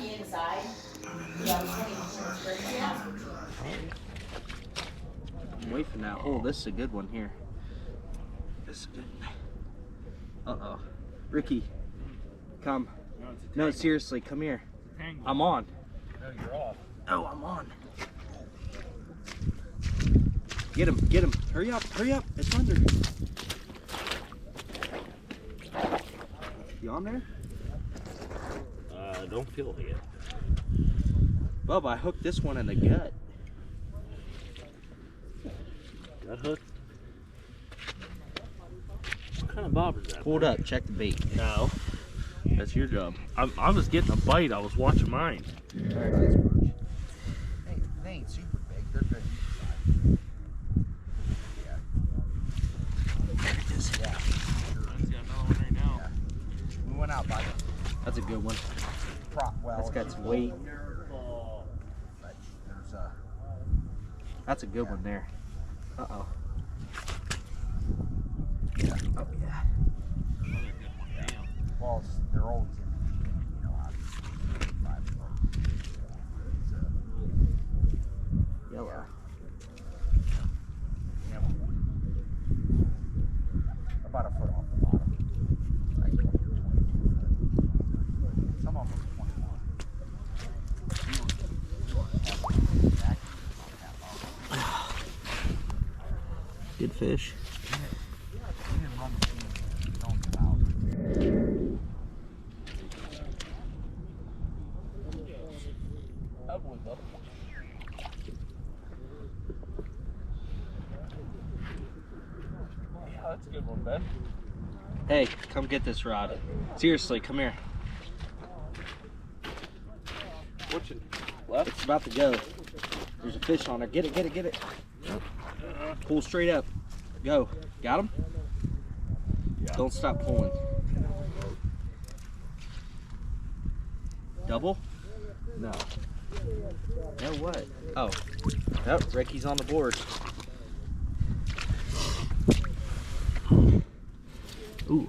the inside. Yeah, I'm waiting for that. Oh, this is a good one here. This is good. Uh-oh. Ricky, come. No, seriously, come here. I'm on. No, you're off. Oh, I'm on. Get him, get him. Hurry up, it's under. You on there? I don't feel it yet. Bubba, I hooked this one in the gut. That hook? What kind of bob is that? Hold up, check the bait. No. That's your job. I was getting a bite. I was watching mine. Very nice perch. They ain't super big. They're good. Yeah. There it is. Yeah. I see another one right now. Yeah. We went out by the That's a good one. prop well. That's got some weight. But there's That's a good one there. Uh-oh. yeah. Oh, yeah. Another good one. Damn. Well, they're always in the beginning, you know how to five Yellow. yeah. About a foot off the bottom. Like 20 or 22 foot. Some of them are 21. Good fish. We didn't run the team. Don't get out. Yeah, that's a good one, Ben. Hey, come get this rod. Seriously, come here. What's it? Left? It's about to go. There's a fish on there. Get it, get it, get it. Pull straight up. Go. Got him? Yeah. Don't stop pulling. Double? No. No what? Oh. Nope, Ricky's on the board. Ooh.